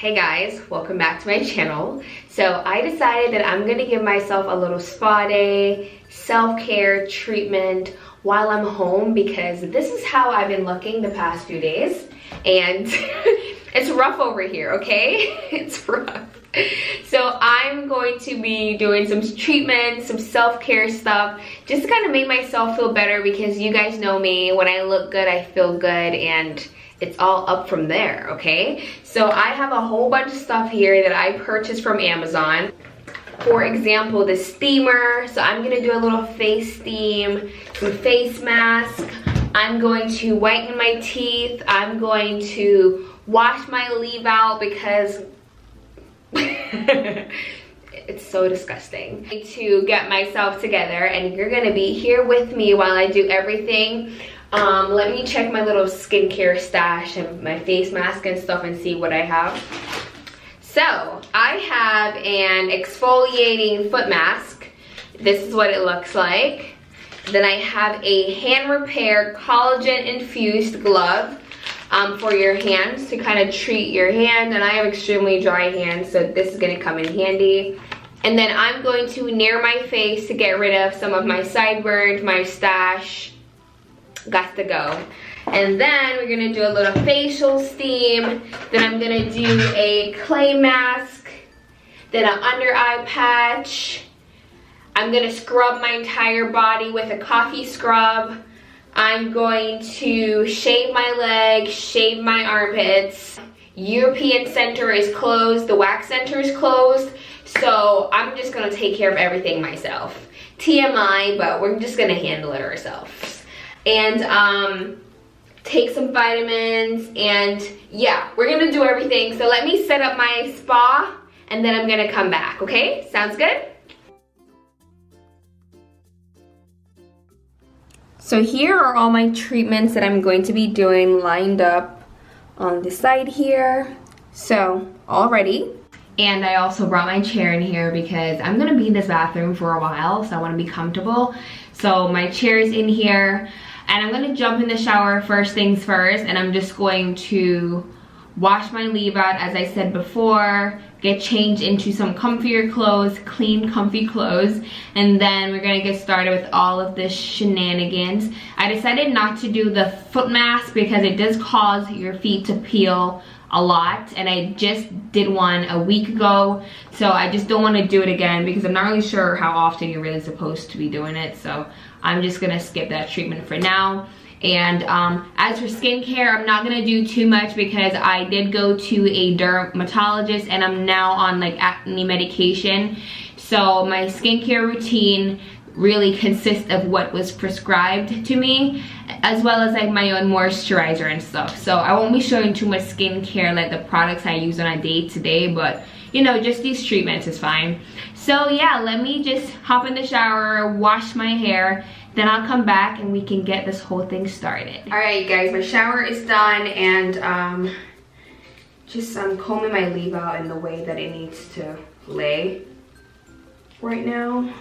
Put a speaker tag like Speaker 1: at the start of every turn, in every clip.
Speaker 1: Hey guys, welcome back to my channel. So I decided that I'm gonna give myself a little spa day, self-care treatment while I'm home because this is how I've been looking the past few days and it's rough over here, okay? It's rough. So I'm going to be doing some treatments, some self-care stuff, just to kind of make myself feel better because you guys know me, when I look good, I feel good, and it's all up from there, okay? So I have a whole bunch of stuff here that I purchased from Amazon. For example, the steamer. So I'm gonna do a little face steam, some face mask. I'm going to whiten my teeth. I'm going to wash my leave out because it's so disgusting. I need to get myself together and you're gonna be here with me while I do everything. Let me check my little skincare stash and my face mask and stuff and see what I have. So, I have an exfoliating foot mask. This is what it looks like. Then I have a hand repair collagen infused glove for your hands to kind of treat your hand. And I have extremely dry hands, so this is gonna come in handy. And then I'm going to near my face to get rid of some of my sideburns, my stash. Got to go. And then we're gonna do a little facial steam. Then I'm gonna do a clay mask, then an under eye patch. I'm gonna scrub my entire body with a coffee scrub. I'm going to shave my legs, shave my armpits. European center is closed, the wax center is closed, so I'm just gonna take care of everything myself. TMI, but we're just gonna handle it ourselves. And take some vitamins, and yeah, we're gonna do everything. So let me set up my spa and then I'm gonna come back, okay? Sounds good? So here are all my treatments that I'm going to be doing lined up on the side here. So, all ready. And I also brought my chair in here because I'm gonna be in this bathroom for a while, so I wanna be comfortable. So my chair is in here. And I'm gonna jump in the shower first things first, and I'm just going to wash my leave out, as I said before, get changed into some comfier clothes, clean, comfy clothes, and then we're gonna get started with all of this shenanigans. I decided not to do the foot mask because it does cause your feet to peel a lot, and I just did one a week ago, so I just don't want to do it again because I'm not really sure how often you're really supposed to be doing it, so I'm just gonna skip that treatment for now. And as for skincare, I'm not gonna do too much because I did go to a dermatologist and I'm now on like acne medication, so my skincare routine really consists of what was prescribed to me, as well as like my own moisturizer and stuff. So I won't be showing too much skincare, like the products I use on a day-to-day, but you know, just these treatments is fine. So yeah, let me just hop in the shower, wash my hair, then I'll come back and we can get this whole thing started. All right, guys, my shower is done, and I'm combing my leave out in the way that it needs to lay right now.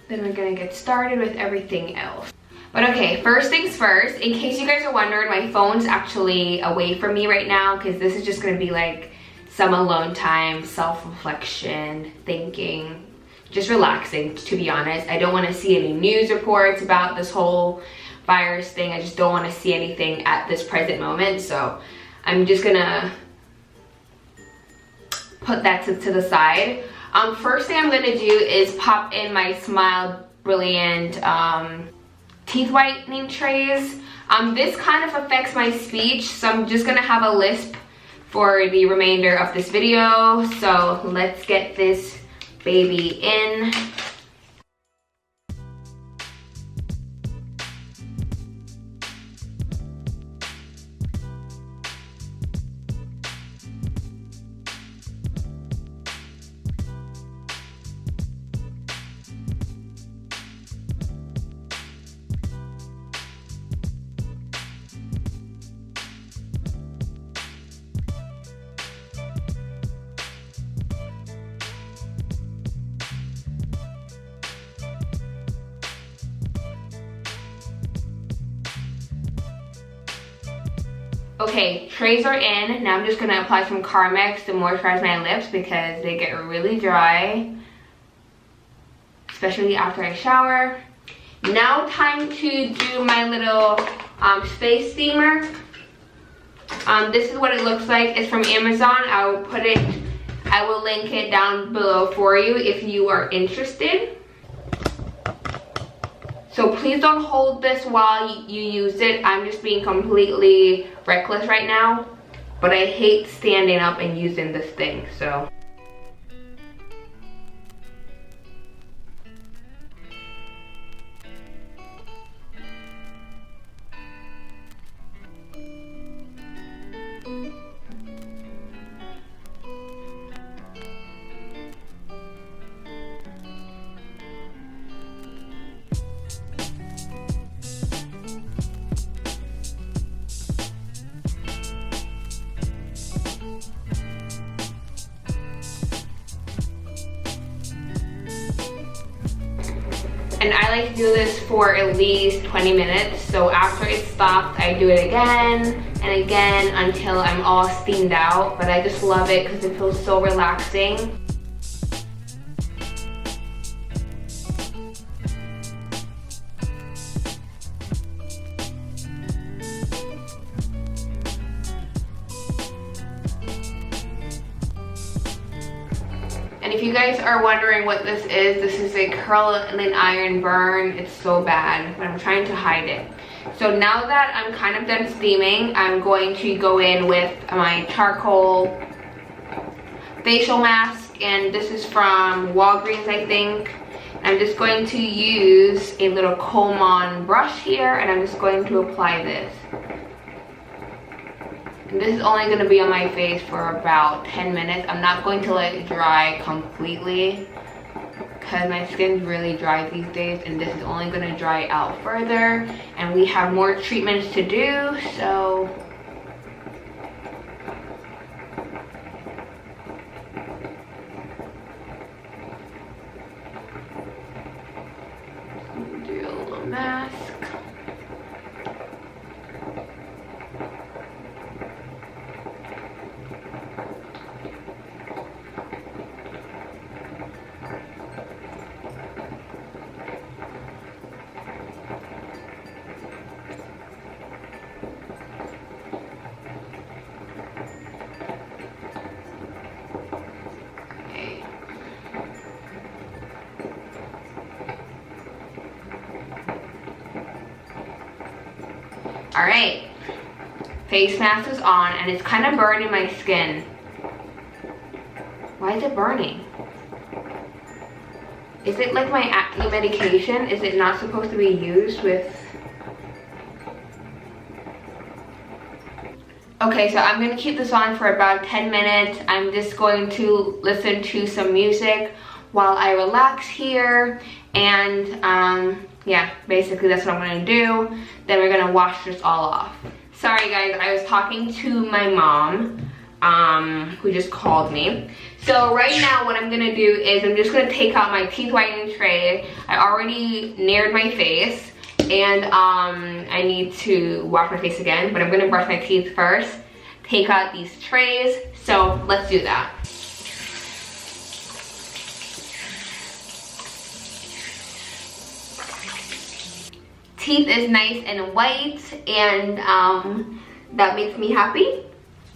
Speaker 1: Then we're gonna get started with everything else. But okay, first things first, in case you guys are wondering, my phone's actually away from me right now because this is just gonna be like some alone time, self-reflection, thinking, just relaxing, to be honest. I don't want to see any news reports about this whole virus thing. I just don't want to see anything at this present moment, so I'm just gonna put that to the side. First thing I'm gonna do is pop in my Smile Brilliant teeth whitening trays. This kind of affects my speech, so I'm just gonna have a lisp for the remainder of this video. So let's get this baby in. Okay, trays are in. Now I'm just gonna apply some Carmex to moisturize my lips because they get really dry, especially after I shower. Now time to do my little face steamer. This is what it looks like. It's from Amazon. I will link it down below for you if you are interested. So please don't hold this while you use it. I'm just being completely reckless right now. But I hate standing up and using this thing, so. And I like to do this for at least 20 minutes. So after it stops, I do it again and again until I'm all steamed out. But I just love it because it feels so relaxing. And if you guys are wondering what this is a curl and iron burn. It's so bad, but I'm trying to hide it. So now that I'm kind of done steaming, I'm going to go in with my charcoal facial mask, and this is from Walgreens, I think. I'm just going to use a little comb on brush here, and I'm just going to apply this. And this is only going to be on my face for about 10 minutes. I'm not going to let it dry completely because my skin's really dry these days, and this is only going to dry out further. And we have more treatments to do, so do a little mask. Alright, face mask is on, and it's kind of burning my skin. Why is it burning? Is it like my acne medication? Is it not supposed to be used with... Okay, so I'm going to keep this on for about 10 minutes. I'm just going to listen to some music while I relax here, and yeah, basically that's what I'm gonna do. Then we're gonna wash this all off. Sorry guys, I was talking to my mom, who just called me. So right now what I'm gonna do is I'm just gonna take out my teeth whitening tray. I already nared my face, and I need to wash my face again, but I'm gonna brush my teeth first, take out these trays. So let's do that. Teeth is nice and white, and that makes me happy.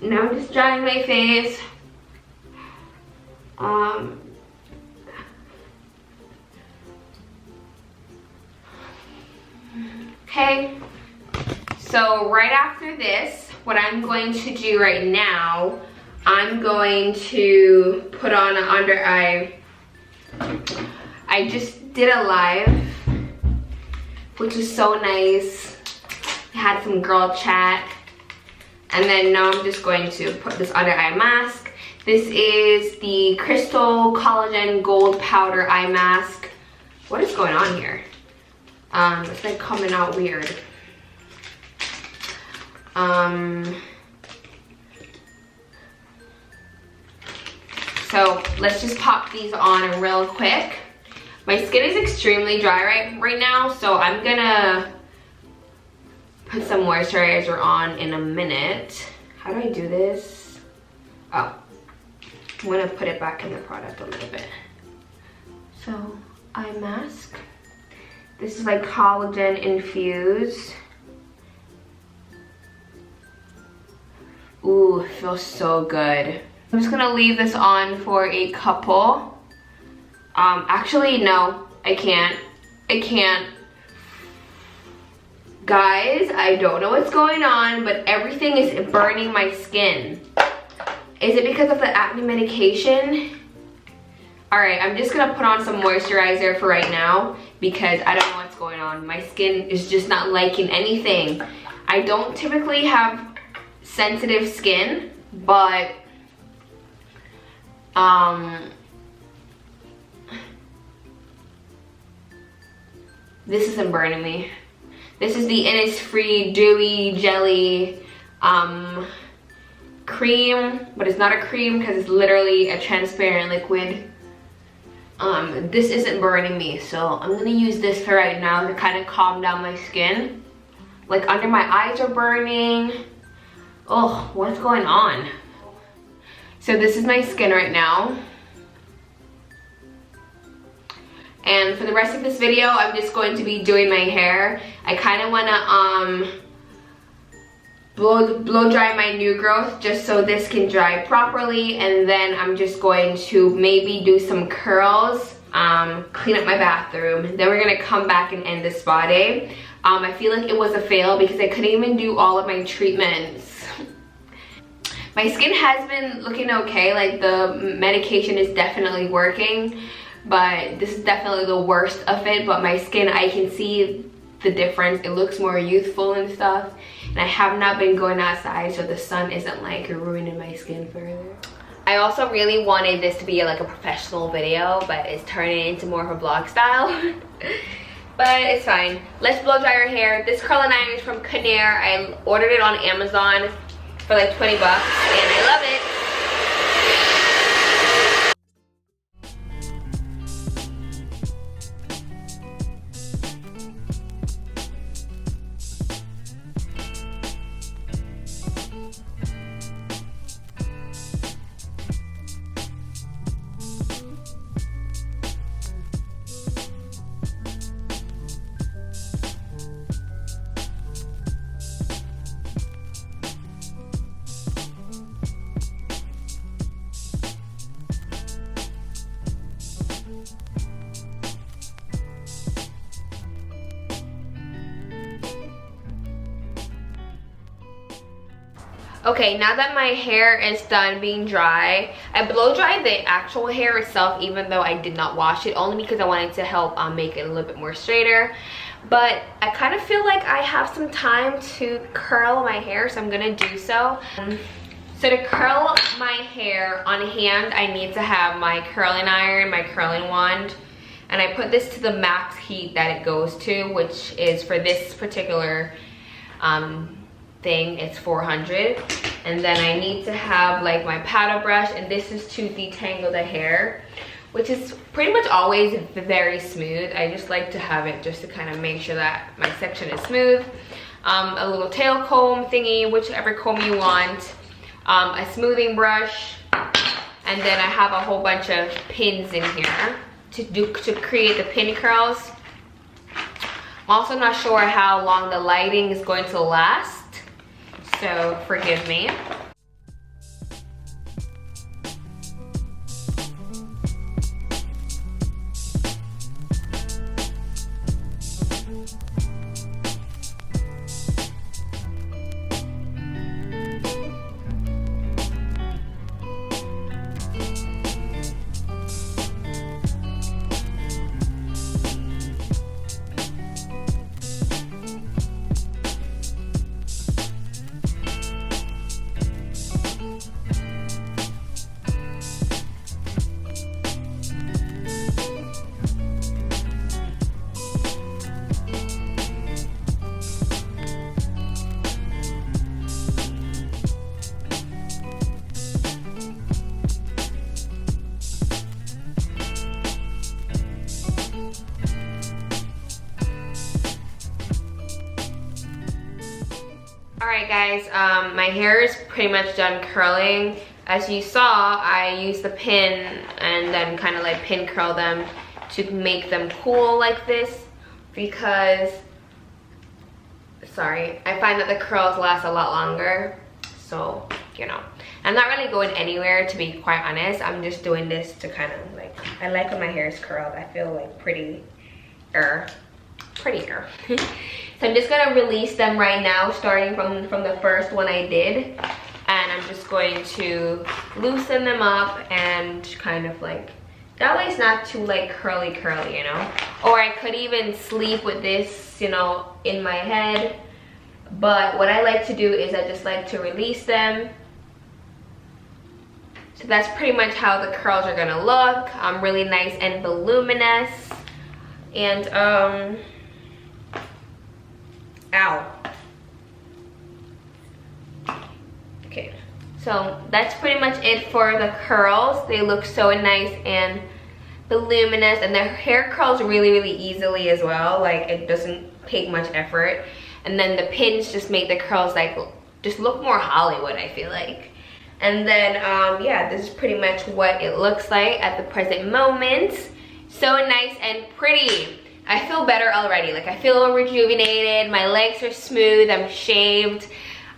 Speaker 1: Now I'm just drying my face. Okay, so right after this, what I'm going to do right now, I'm going to put on an under eye. I just did a live, which is so nice. I had some girl chat. And then now I'm just going to put this under eye mask. This is the Crystal Collagen Gold Powder Eye Mask. What is going on here? It's like coming out weird. So let's just pop these on real quick. My skin is extremely dry right now, so I'm gonna put some moisturizer on in a minute. How do I do this? Oh, I'm gonna put it back in the product a little bit. So, eye mask. This is like collagen infused. Ooh, it feels so good. I'm just gonna leave this on for a couple. Actually, no, I can't. Guys, I don't know what's going on, but everything is burning my skin. Is it because of the acne medication? Alright, I'm just gonna put on some moisturizer for right now because I don't know what's going on. My skin is just not liking anything. I don't typically have sensitive skin, but this isn't burning me. This is the Innisfree Dewey Jelly cream, but it's not a cream because it's literally a transparent liquid. This isn't burning me, so I'm gonna use this for right now to kind of calm down my skin. Like under my eyes are burning. Oh, what's going on? So this is my skin right now. And for the rest of this video, I'm just going to be doing my hair. I kind of want to blow dry my new growth just so this can dry properly, and then I'm just going to maybe do some curls, clean up my bathroom. Then we're going to come back and end the spa day. I feel like it was a fail because I couldn't even do all of my treatments. My skin has been looking okay, like the medication is definitely working, but this is definitely the worst of it. But my skin, I can see the difference. It looks more youthful and stuff, and I have not been going outside, so the sun isn't like ruining my skin further. I also really wanted this to be like a professional video, but it's turning into more of a vlog style. But it's fine. Let's blow dry our hair. This curling iron is from Conair. I ordered it on Amazon for like 20 bucks, and I love it. Okay, now that my hair is done being dry, I blow dried the actual hair itself even though I did not wash it, only because I wanted to help make it a little bit more straighter. But I kind of feel like I have some time to curl my hair, so I'm gonna do so. So to curl my hair on hand, I need to have my curling iron, my curling wand, and I put this to the max heat that it goes to, which is for this particular thing, it's 400. And then I need to have like my paddle brush, and this is to detangle the hair, which is pretty much always very smooth. I just like to have it just to kind of make sure that my section is smooth. A little tail comb thingy, whichever comb you want, a smoothing brush, and then I have a whole bunch of pins in here to create the pin curls. I'm also not sure how long the lighting is going to last, so forgive me. guys, my hair is pretty much done curling. As you saw, I used the pin and then kind of like pin curl them to make them cool like this because, sorry, I find that the curls last a lot longer. So, you know, I'm not really going anywhere, to be quite honest. I'm just doing this to kind of like, I like when my hair is curled. I feel like prettier. So I'm just gonna release them right now, starting from the first one I did. And I'm just going to loosen them up and kind of like, that way it's not too like curly, you know? Or I could even sleep with this, you know, in my head. But what I like to do is I just like to release them. So that's pretty much how the curls are gonna look. Really nice and voluminous. And ow. Okay, so that's pretty much it for the curls. They look so nice and voluminous, and the hair curls really easily as well. Like, it doesn't take much effort. And then the pins just make the curls like just look more Hollywood, I feel like. And then yeah, this is pretty much what it looks like at the present moment. So nice and pretty. I feel better already. Like, I feel rejuvenated. My legs are smooth. I'm shaved.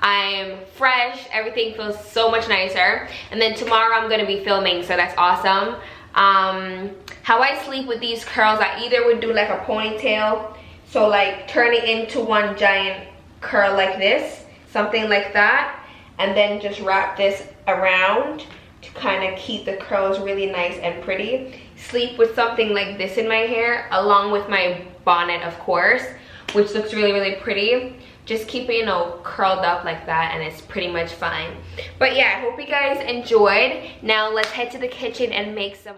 Speaker 1: I'm fresh. Everything feels so much nicer. And then tomorrow I'm gonna be filming, so that's awesome. How I sleep with these curls, I either would do like a ponytail, so like turn it into one giant curl like this, something like that, and then just wrap this around to kind of keep the curls really nice and pretty. Sleep with something like this in my hair, along with my bonnet, of course, which looks really pretty. Just keep it, you know, curled up like that, and it's pretty much fine. But yeah, I hope you guys enjoyed. Now let's head to the kitchen and make some